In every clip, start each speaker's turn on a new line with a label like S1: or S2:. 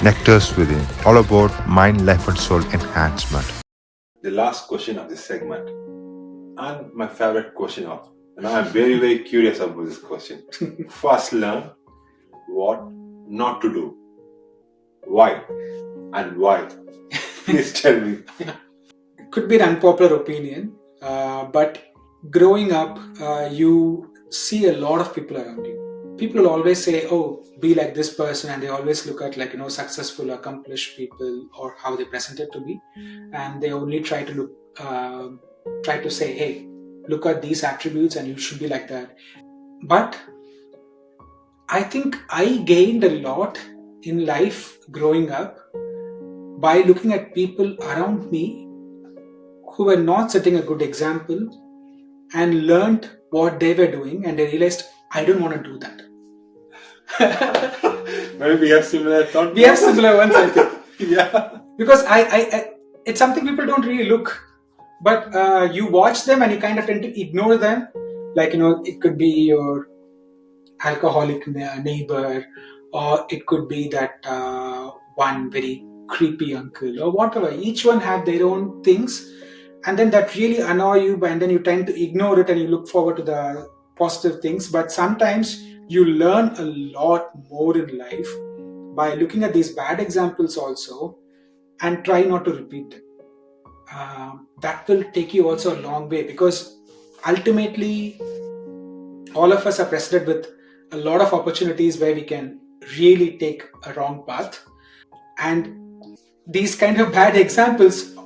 S1: NectarzWithin, all about mind, life, and soul enhancement.
S2: The last question of this segment, and my favorite question of, and I'm very, very curious about this question. First, learn what not to do. Why? And why? Please tell me.
S3: It could be an unpopular opinion, but growing up, you see a lot of people around you. People will always say, oh, be like this person, and they always look at successful, accomplished people or how they present it to be, and they only try to say, hey, look at these attributes and you should be like that. But I think I gained a lot in life growing up by looking at people around me who were not setting a good example and learned what they were doing, and they realized, I don't want to do that.
S2: Maybe we have similar thought.
S3: We have similar ones, I think.
S2: Yeah.
S3: Because I it's something people don't really look, but you watch them and you kind of tend to ignore them. It could be your alcoholic neighbor, or it could be that one very creepy uncle, or whatever. Each one have their own things, and then that really annoy you, and then you tend to ignore it and you look forward to the positive things. But sometimes you learn a lot more in life by looking at these bad examples also and try not to repeat them. That will take you also a long way, because ultimately all of us are presented with a lot of opportunities where we can really take a wrong path, and these kind of bad examples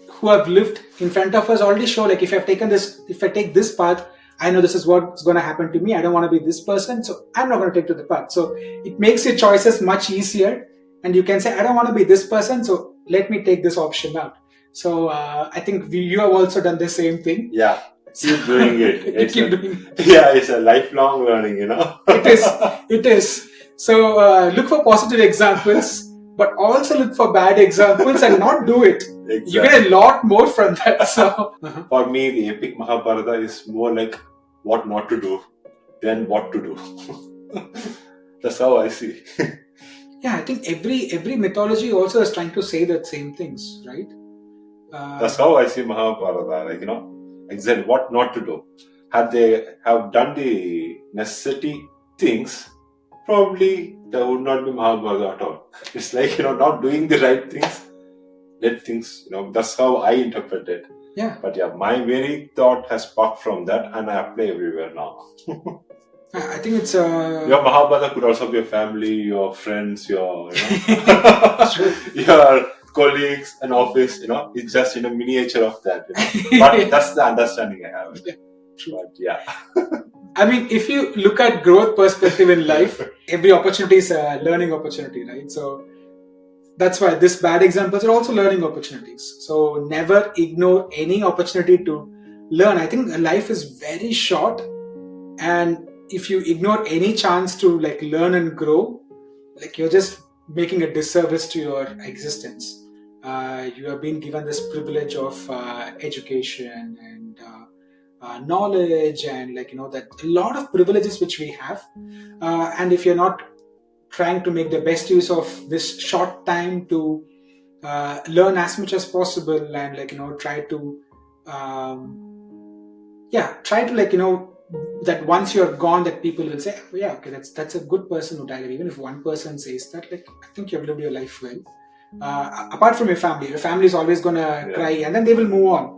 S3: who have lived in front of us already show, like, if I take this path, I know this is what's going to happen to me. I don't want to be this person, so I'm not going to take to the path. So it makes your choices much easier, and you can say, I don't want to be this person, so let me take this option out. So I think you have also done the same thing.
S2: Yeah, keep doing it.
S3: Keep doing it.
S2: Yeah, it's a lifelong learning,
S3: It is. So look for positive examples, but also look for bad examples and not do it.
S2: Exactly.
S3: You get a lot more from that. So
S2: for me, the epic Mahabharata is more like what not to do than what to do. That's how I see.
S3: Yeah, I think every mythology also is trying to say that same things, right?
S2: That's how I see Mahabharata. Exactly what not to do. Had they have done the necessity things, probably there would not be Mahabharata at all. It's like, not doing the right things. Let things, that's how I interpret it.
S3: Yeah.
S2: But yeah, my very thought has sparked from that, and I apply everywhere now.
S3: I think it's
S2: your Mahabharata could also be your family, your friends, your your colleagues and office. It's just miniature of that. But that's the understanding I have.
S3: Yeah, true.
S2: But yeah.
S3: I mean, if you look at growth perspective in life, every opportunity is a learning opportunity, right? So that's why these bad examples are also learning opportunities. So never ignore any opportunity to learn. I think life is very short, and if you ignore any chance to learn and grow, you're just making a disservice to your existence. You have been given this privilege of education and knowledge, and that a lot of privileges which we have, and if you're not trying to make the best use of this short time to learn as much as possible, and try to that once you're gone, that people will say, oh, yeah, okay, that's a good person who died. Even if one person says that, I think you've lived your life well. Apart from your family is always gonna cry, and then they will move on.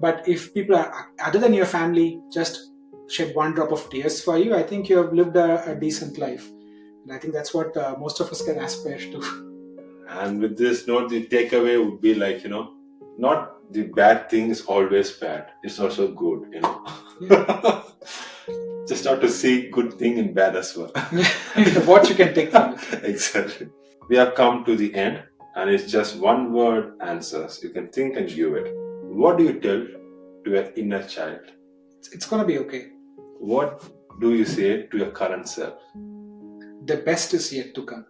S3: But if people are other than your family just shed one drop of tears for you, I think you have lived a decent life. And I think that's what most of us can aspire to.
S2: And with this note, the takeaway would be not the bad thing is always bad. It's also good,
S3: Yeah.
S2: Just have to see good thing in bad as well.
S3: What you can take from it.
S2: Exactly. We have come to the end, and it's just one word answers. You can think and give it. What do you tell to your inner child?
S3: It's gonna be okay.
S2: What do you say to your current self?
S3: The best is yet to come.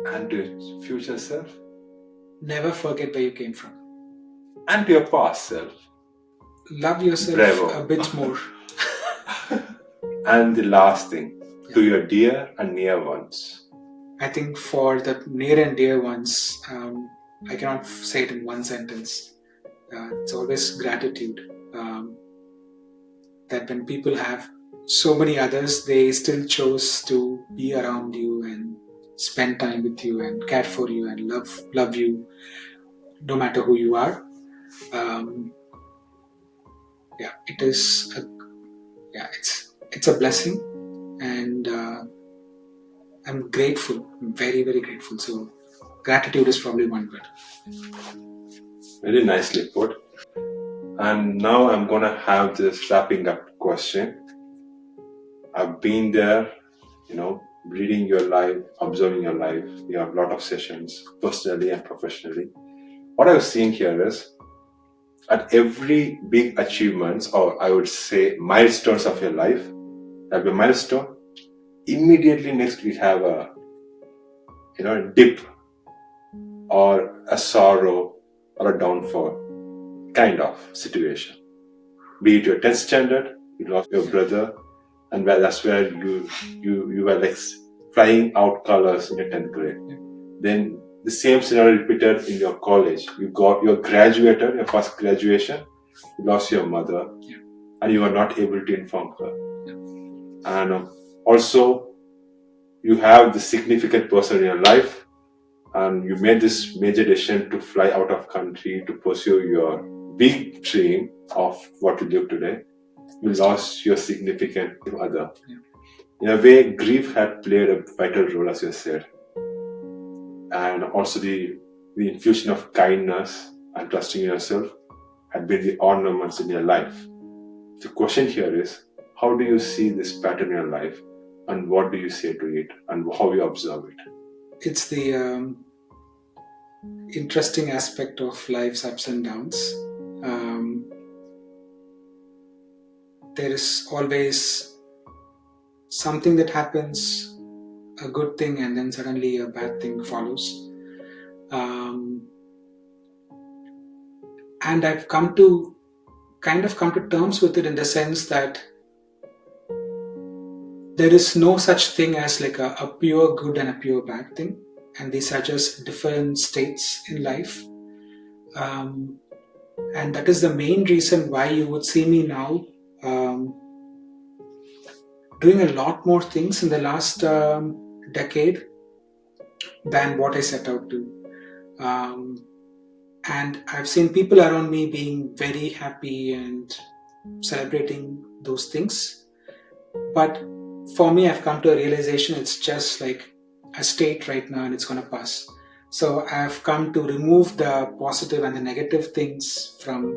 S2: And to your future self?
S3: Never forget where you came from.
S2: And to your past self?
S3: Love yourself
S2: Bravo.
S3: a bit more.
S2: And the last thing, to your dear and near ones.
S3: I think for the near and dear ones, I cannot say it in one sentence. It's always gratitude. That when people have so many others, they still chose to be around you and spend time with you and care for you and love you, no matter who you are. Um, yeah, it is. It's a blessing, and I'm grateful. I'm very, very grateful. So, gratitude is probably one word.
S2: Very nicely put. And now I'm gonna have this wrapping up question. I've been there, reading your life, observing your life. You have a lot of sessions, personally and professionally. What I've seen here is, at every big achievements, or I would say milestones of your life, there'll be a milestone. Immediately next, we have a dip, or a sorrow, or a downfall kind of situation. Be it your 10th standard, you lost your brother, and that's where you were like flying out colors in your 10th grade. Then the same scenario repeated in your college. You graduated, your first graduation, you lost your mother, and you were not able to inform her. And also, you have the significant person in your life, and you made this major decision to fly out of country to pursue your big dream of what you live today. You lost your significant other. In a way, grief had played a vital role, as you said. And also the infusion of kindness and trusting in yourself had been the ornaments in your life. The question here is, how do you see this pattern in your life, and what do you say to it, and how you observe it?
S3: It's the interesting aspect of life's ups and downs. There is always something that happens, a good thing, and then suddenly a bad thing follows. And I've come to terms with it in the sense that there is no such thing as like a pure good and a pure bad thing, and these are just different states in life. And that is the main reason why you would see me now doing a lot more things in the last decade than what I set out to. And I've seen people around me being very happy and celebrating those things. But for me, I've come to a realization it's just like a state right now and it's going to pass. So I've come to remove the positive and the negative things from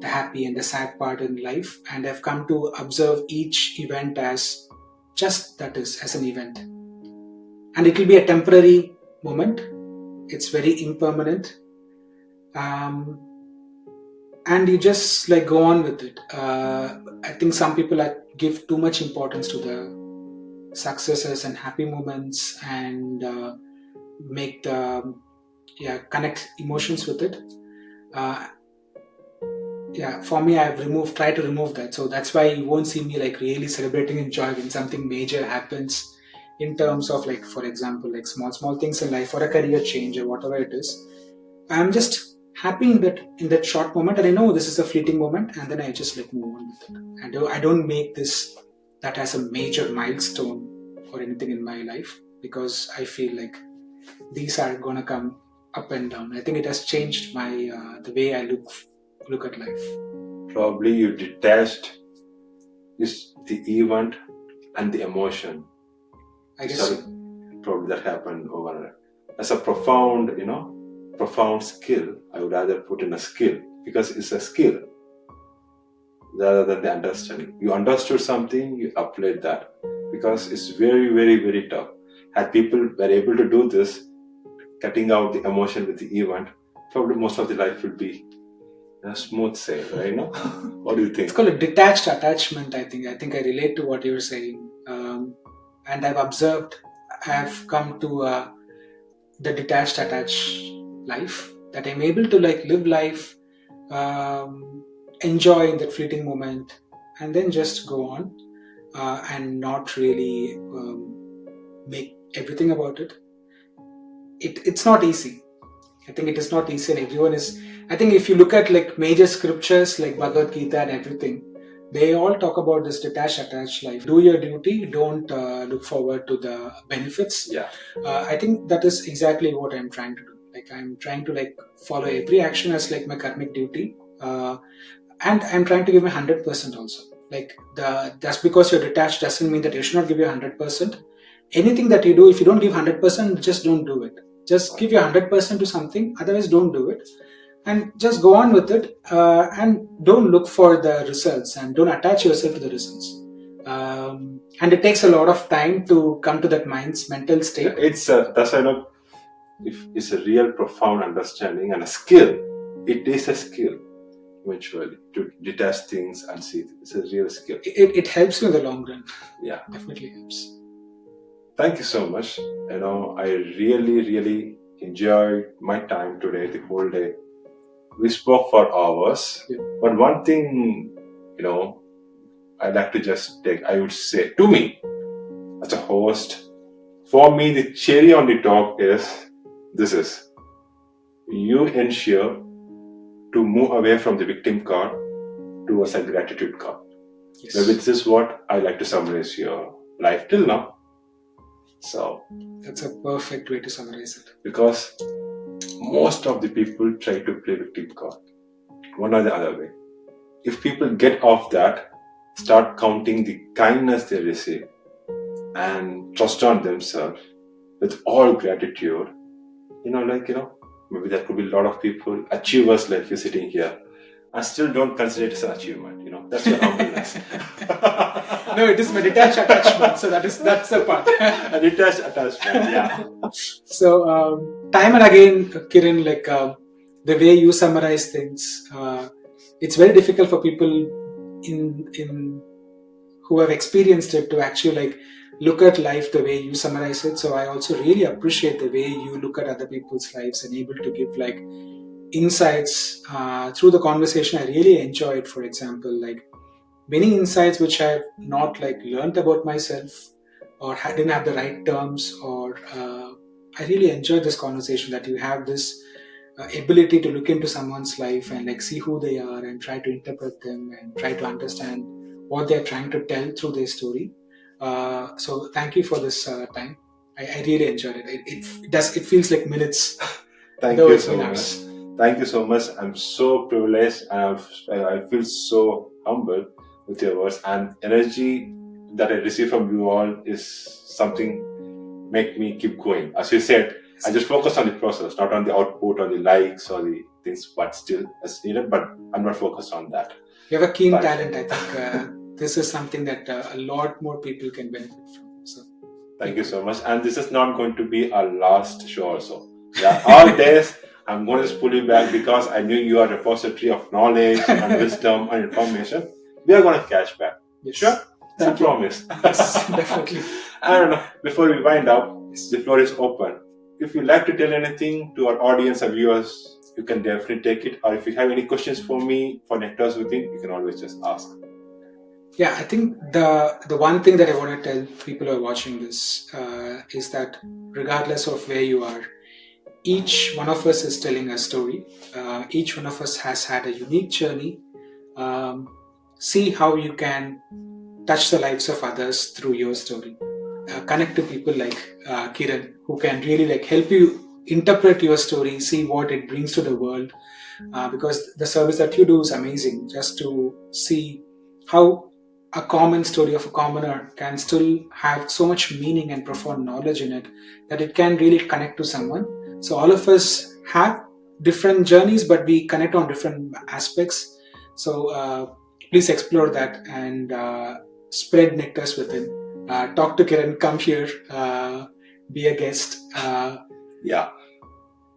S3: the happy and the sad part in life, and I've come to observe each event as just that is, as an event. And it will be a temporary moment. It's very impermanent. And you just like go on with it. I think some people give too much importance to the successes and happy moments and make the connect emotions with it. For me, I've tried to remove that. So that's why you won't see me like really celebrating and joy when something major happens in terms of like, for example, like small things in life or a career change or whatever it is. I'm just happy in that short moment, and I know this is a fleeting moment, and then I just like move on with it. And I don't make that as a major milestone or anything in my life, because I feel like these are gonna come up and down. I think it has changed my the way I look at life.
S2: Probably you detached the event and the emotion.
S3: I guess so.
S2: Probably that happened over. That's a profound skill. I would rather put in a skill, because it's a skill rather than the understanding. You understood something, you applied that, because it's very, very, very tough. Had people were able to do this, cutting out the emotion with the event, probably most of the life would be a smooth sail, right? No? What do you think?
S3: It's called a detached attachment. I think I relate to what you're saying, and I've observed. I've come to the detached attached life, that I'm able to like live life, enjoy in that fleeting moment, and then just go on and not really make everything about it. it's not easy. I think it is not easy, and everyone is. I think if you look at like major scriptures like Bhagavad Gita and everything, they all talk about this detached, attached life. Do your duty. Don't look forward to the benefits.
S2: Yeah.
S3: I think that is exactly what I'm trying to do. Like I'm trying to like follow every action as like my karmic duty, and I'm trying to give my 100% also. Like just because you're detached doesn't mean that you should not give your 100%. Anything that you do, if you don't give 100%, just don't do it. Just give your 100% to something. Otherwise, don't do it, and just go on with it. And don't look for the results, and don't attach yourself to the results. And it takes a lot of time to come to that mind's mental state.
S2: It's that's why if it's a real profound understanding and a skill. It is a skill eventually to detach things and see. It's a real skill.
S3: It helps you in the long run.
S2: Yeah,
S3: definitely helps.
S2: Thank you so much. I really enjoyed my time today, the whole day. We spoke for hours, but one thing, I'd like to just take, I would say to me, as a host, for me, the cherry on the top is you ensure to move away from the victim card towards a gratitude card.
S3: Yes.
S2: Maybe this is what I like to summarize your life till now. So
S3: that's a perfect way to summarize it.
S2: Because most of the people try to play victim card, one or the other way. If people get off that, start counting the kindness they receive, and trust on themselves with all gratitude, maybe there could be a lot of people, achievers like you sitting here, and still don't consider it as an achievement. That's your humbleness.
S3: No, it is my detached attachment. So that's the part.
S2: A detached attachment, yeah.
S3: So time and again, Kiran, like the way you summarize things, it's very difficult for people in who have experienced it to actually like look at life the way you summarize it. So I also really appreciate the way you look at other people's lives and able to give like insights through the conversation. I really enjoy it. For example, like many insights which I have not like learned about myself or didn't have the right terms, or I really enjoyed this conversation that you have this ability to look into someone's life and like see who they are and try to interpret them and try to understand what they're trying to tell through their story. So thank you for this time. I really enjoyed it. It feels like minutes.
S2: Thank you so much. Thank you so much. I'm so privileged and I feel so humble with your words, and energy that I receive from you all is something make me keep going. As you said, I just focus on the process, not on the output or the likes or the things, but still as needed, but I'm not focused on that.
S3: You have a keen talent. I think this is something that a lot more people can benefit from. So
S2: thank you so much. And this is not going to be our last show also. Yeah, all days I'm going to just pull you back because I knew you are a repository of knowledge and wisdom and information. We are going to catch back.
S3: Yes.
S2: Sure? It's a promise.
S3: Yes, definitely.
S2: I don't know. Before we wind up, the floor is open. If you'd like to tell anything to our audience or viewers, you can definitely take it. Or if you have any questions for me, for NectarzWithin, you can always just ask.
S3: Yeah, I think the one thing that I want to tell people who are watching this is that regardless of where you are, each one of us is telling a story. Each one of us has had a unique journey. See how you can touch the lives of others through your story. Connect to people like Kiran, who can really like help you interpret your story, see what it brings to the world. Because the service that you do is amazing. Just to see how a common story of a commoner can still have so much meaning and profound knowledge in it that it can really connect to someone. So all of us have different journeys, but we connect on different aspects. So please explore that and spread nectars within. Talk to Kiran, come here, be a guest.
S2: Yeah.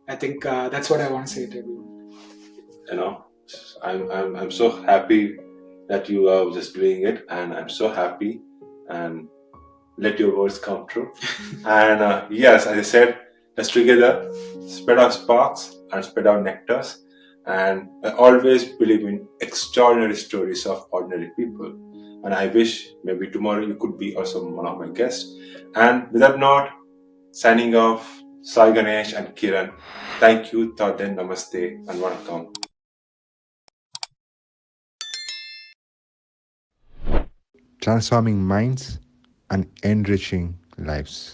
S3: I think that's what I want to say to everyone.
S2: I'm so happy that you are just doing it, and I'm so happy, and let your words come true. And yes, as I said, let's together spread our sparks and spread our nectars. And I always believe in extraordinary stories of ordinary people. And I wish maybe tomorrow you could be also one of my guests. And with that note, signing off, Saiganesh and Kiran. Thank you, Taden, Namaste, and Vanakkam.
S1: Transforming minds and enriching lives.